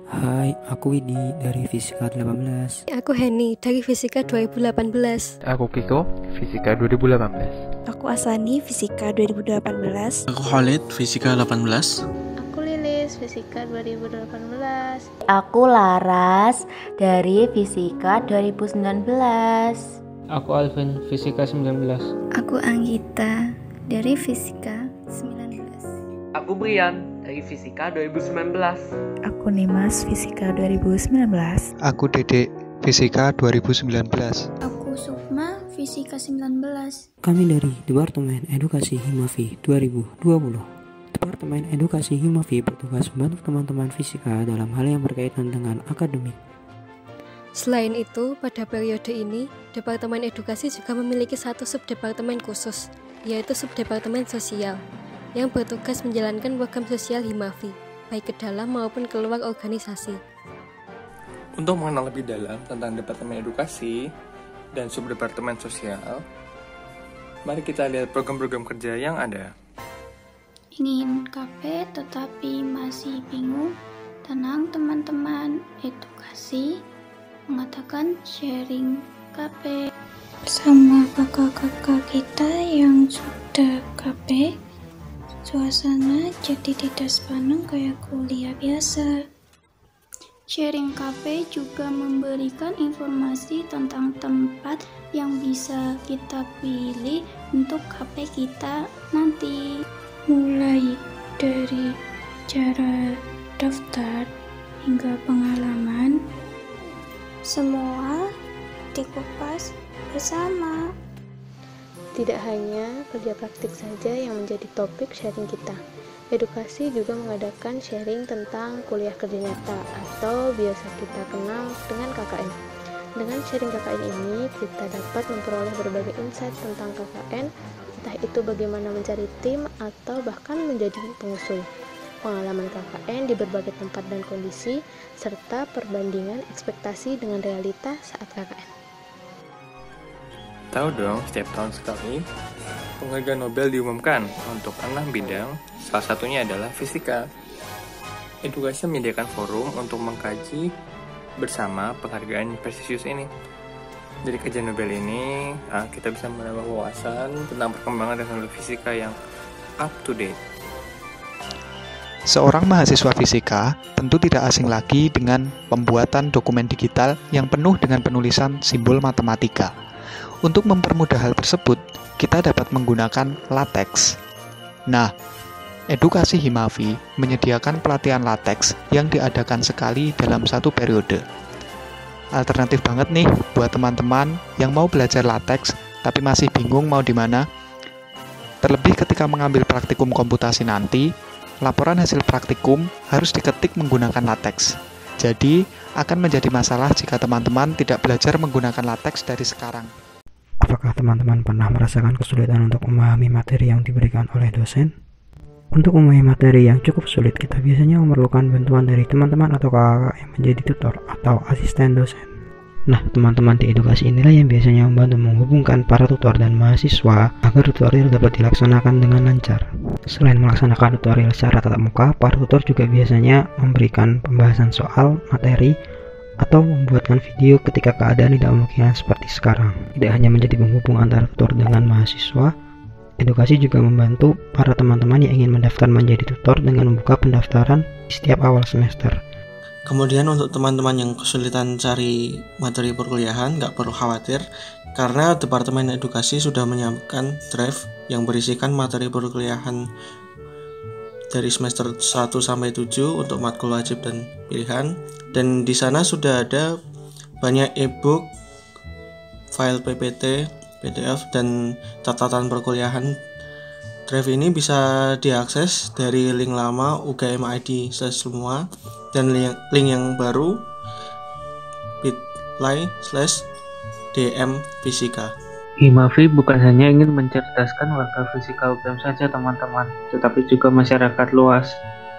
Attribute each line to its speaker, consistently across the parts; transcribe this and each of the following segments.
Speaker 1: Hai, aku Widi dari Fisika 18.
Speaker 2: Aku Heni dari Fisika 2018.
Speaker 3: Aku Kiko, Fisika 2018.
Speaker 4: Aku Asani, Fisika 2018.
Speaker 5: Aku Khalid, Fisika 18.
Speaker 6: Aku Lilis, Fisika 2018.
Speaker 7: Aku Laras dari Fisika 2019.
Speaker 8: Aku Alvin, Fisika 19.
Speaker 9: Aku Anggita dari Fisika 19.
Speaker 10: Aku Brian dari Fisika 2019.
Speaker 11: Aku Nimas, Fisika 2019.
Speaker 12: Aku Dedek, Fisika 2019.
Speaker 13: Aku Sukma, Fisika 19.
Speaker 1: Kami dari Departemen Edukasi Himafi 2020. Departemen Edukasi Himafi bertugas membantu teman-teman fisika dalam hal yang berkaitan dengan akademik.
Speaker 2: Selain itu, pada periode ini, Departemen Edukasi juga memiliki satu subdepartemen khusus, yaitu Subdepartemen Sosial, yang bertugas menjalankan program sosial Himafi, baik ke dalam maupun keluar organisasi.
Speaker 3: Untuk mengenal lebih dalam tentang Departemen Edukasi dan Subdepartemen Sosial, mari kita lihat program-program kerja yang ada.
Speaker 13: Ingin KP tetapi masih bingung? Tenang teman-teman, edukasi mengatakan sharing KP sama kakak-kakak kita yang sudah KP. Suasana jadi tidak sepaneng kayak kuliah biasa. Sharing KP juga memberikan informasi tentang tempat yang bisa kita pilih untuk KP kita nanti. Mulai dari cara daftar hingga pengalaman, semua dikupas bersama.
Speaker 6: Tidak hanya kerja praktik saja yang menjadi topik sharing kita. Edukasi juga mengadakan sharing tentang kuliah kerja nyata atau biasa kita kenal dengan KKN. Dengan sharing KKN ini, kita dapat memperoleh berbagai insight tentang KKN, entah itu bagaimana mencari tim atau bahkan menjadi pengusul. Pengalaman KKN di berbagai tempat dan kondisi, serta perbandingan ekspektasi dengan realita saat KKN.
Speaker 3: Tahu dong, setiap tahun sekali, penghargaan Nobel diumumkan untuk 6 bidang, salah satunya adalah fisika. Edukasi menyediakan forum untuk mengkaji bersama penghargaan prestisius ini. Dari kajian Nobel ini, kita bisa menambah wawasan tentang perkembangan teknologi fisika yang up to date.
Speaker 12: Seorang mahasiswa fisika tentu tidak asing lagi dengan pembuatan dokumen digital yang penuh dengan penulisan simbol matematika. Untuk mempermudah hal tersebut, kita dapat menggunakan LaTeX. Nah, Edukasi Himafi menyediakan pelatihan LaTeX yang diadakan sekali dalam satu periode. Alternatif banget nih buat teman-teman yang mau belajar LaTeX tapi masih bingung mau di mana. Terlebih ketika mengambil praktikum komputasi nanti, laporan hasil praktikum harus diketik menggunakan LaTeX. Jadi, akan menjadi masalah jika teman-teman tidak belajar menggunakan LaTeX dari sekarang.
Speaker 1: Apakah teman-teman pernah merasakan kesulitan untuk memahami materi yang diberikan oleh dosen? Untuk memahami materi yang cukup sulit, kita biasanya memerlukan bantuan dari teman-teman atau kakak yang menjadi tutor atau asisten dosen. Nah, teman-teman di edukasi inilah yang biasanya membantu menghubungkan para tutor dan mahasiswa agar tutorial dapat dilaksanakan dengan lancar. Selain melaksanakan tutorial secara tatap muka, para tutor juga biasanya memberikan pembahasan soal materi atau membuatkan video ketika keadaan tidak memungkinkan seperti sekarang. Tidak hanya menjadi penghubung antara tutor dengan mahasiswa, edukasi juga membantu para teman-teman yang ingin mendaftar menjadi tutor dengan membuka pendaftaran di setiap awal semester.
Speaker 5: Kemudian untuk teman-teman yang kesulitan cari materi perkuliahan, nggak perlu khawatir, karena Departemen Edukasi sudah menyiapkan drive yang berisikan materi perkuliahan dari semester 1 sampai 7 untuk matkul wajib dan pilihan. Dan di sana sudah ada banyak e-book, file PPT, PDF, dan catatan perkuliahan. Drive ini bisa diakses dari link lama UGM ID semua dan link yang baru bit.ly/dm fisika.
Speaker 8: Himafi bukan hanya ingin mencerdaskan warga fisika UGM saja teman-teman, tetapi juga masyarakat luas.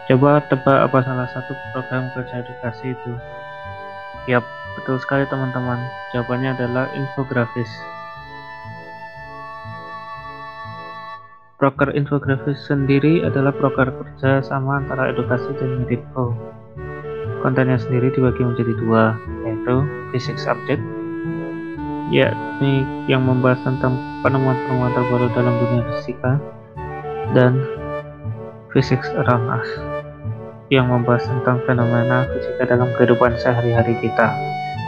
Speaker 8: Coba tebak apa salah satu program kerja edukasi itu? Yap, betul sekali teman-teman. Jawabannya adalah infografis. Proker infografis sendiri adalah proker kerja sama antara edukasi dan Medipro. Kontennya sendiri dibagi menjadi dua, yaitu Physics Update, yakni yang membahas tentang penemuan-penemuan terbaru dalam dunia fisika, dan Physics Around Us, yang membahas tentang fenomena fisika dalam kehidupan sehari-hari kita.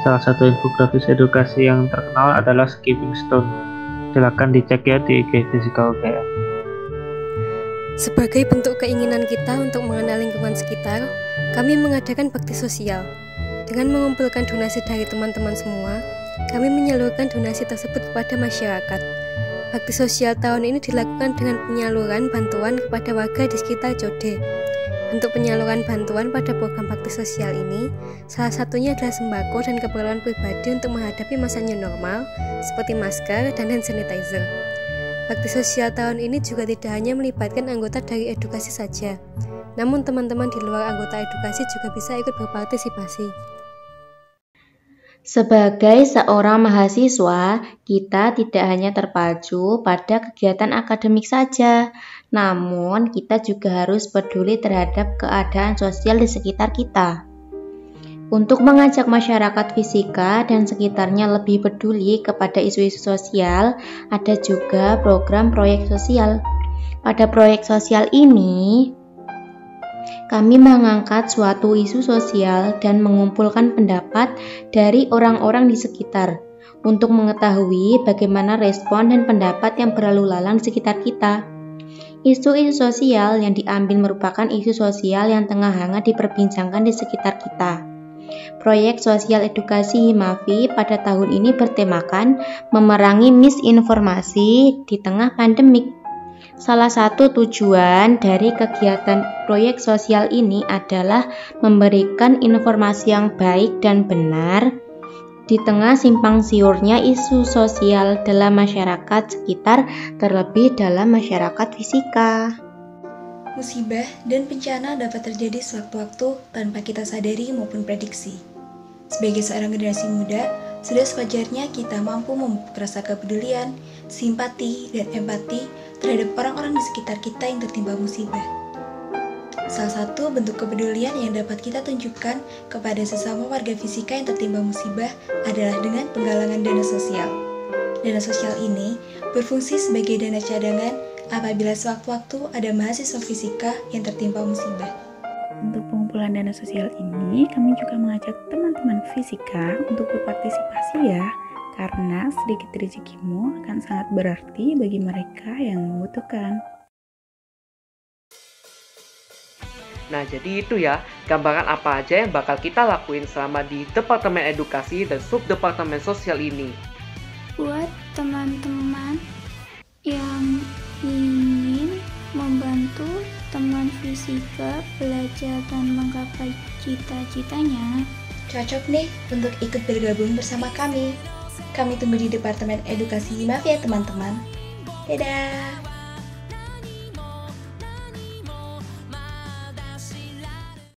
Speaker 8: Salah satu infografis edukasi yang terkenal adalah Skipping Stone. Silakan dicek ya di IG Fisika UGM.
Speaker 2: Sebagai bentuk keinginan kita untuk mengenal lingkungan sekitar, kami mengadakan bakti sosial. Dengan mengumpulkan donasi dari teman-teman semua, kami menyalurkan donasi tersebut kepada masyarakat. Bakti sosial tahun ini dilakukan dengan penyaluran bantuan kepada warga di sekitar Jode. Bentuk penyaluran bantuan pada program bakti sosial ini, salah satunya adalah sembako dan keperluan pribadi untuk menghadapi masa new normal, seperti masker dan hand sanitizer. Bakti sosial tahun ini juga tidak hanya melibatkan anggota dari edukasi saja, namun teman-teman di luar anggota edukasi juga bisa ikut berpartisipasi.
Speaker 7: Sebagai seorang mahasiswa, kita tidak hanya terpacu pada kegiatan akademik saja, namun kita juga harus peduli terhadap keadaan sosial di sekitar kita. Untuk mengajak masyarakat fisika dan sekitarnya lebih peduli kepada isu-isu sosial, ada juga program proyek sosial. Pada proyek sosial ini, kami mengangkat suatu isu sosial dan mengumpulkan pendapat dari orang-orang di sekitar untuk mengetahui bagaimana respon dan pendapat yang berlalu lalang di sekitar kita. Isu-isu sosial yang diambil merupakan isu sosial yang tengah hangat diperbincangkan di sekitar kita. Proyek sosial edukasi Himavi pada tahun ini bertemakan memerangi misinformasi di tengah pandemik. Salah satu tujuan dari kegiatan proyek sosial ini adalah memberikan informasi yang baik dan benar di tengah simpang siurnya isu sosial dalam masyarakat sekitar, terlebih dalam masyarakat fisika.
Speaker 9: Musibah dan bencana dapat terjadi sewaktu-waktu tanpa kita sadari maupun prediksi. Sebagai seorang generasi muda, sudah sewajarnya kita mampu memupuk rasa kepedulian, simpati, dan empati terhadap orang-orang di sekitar kita yang tertimpa musibah. Salah satu bentuk kepedulian yang dapat kita tunjukkan kepada sesama warga fisika yang tertimpa musibah adalah dengan penggalangan dana sosial. Dana sosial ini berfungsi sebagai dana cadangan apabila sewaktu-waktu ada mahasiswa fisika yang tertimpa musibah.
Speaker 11: Untuk pengumpulan dana sosial ini, kami juga mengajak teman-teman fisika untuk berpartisipasi ya, karena sedikit rezekimu akan sangat berarti bagi mereka yang membutuhkan.
Speaker 10: Nah, jadi itu ya, gambaran apa aja yang bakal kita lakuin selama di Departemen Edukasi dan Subdepartemen Sosial ini.
Speaker 13: Buat teman-teman yang ingin membantu teman fisika belajar dan menggapai cita-citanya,
Speaker 9: cocok nih untuk ikut bergabung bersama kami. Kami tunggu di Departemen Edukasi Himavi ya teman-teman. Dadah!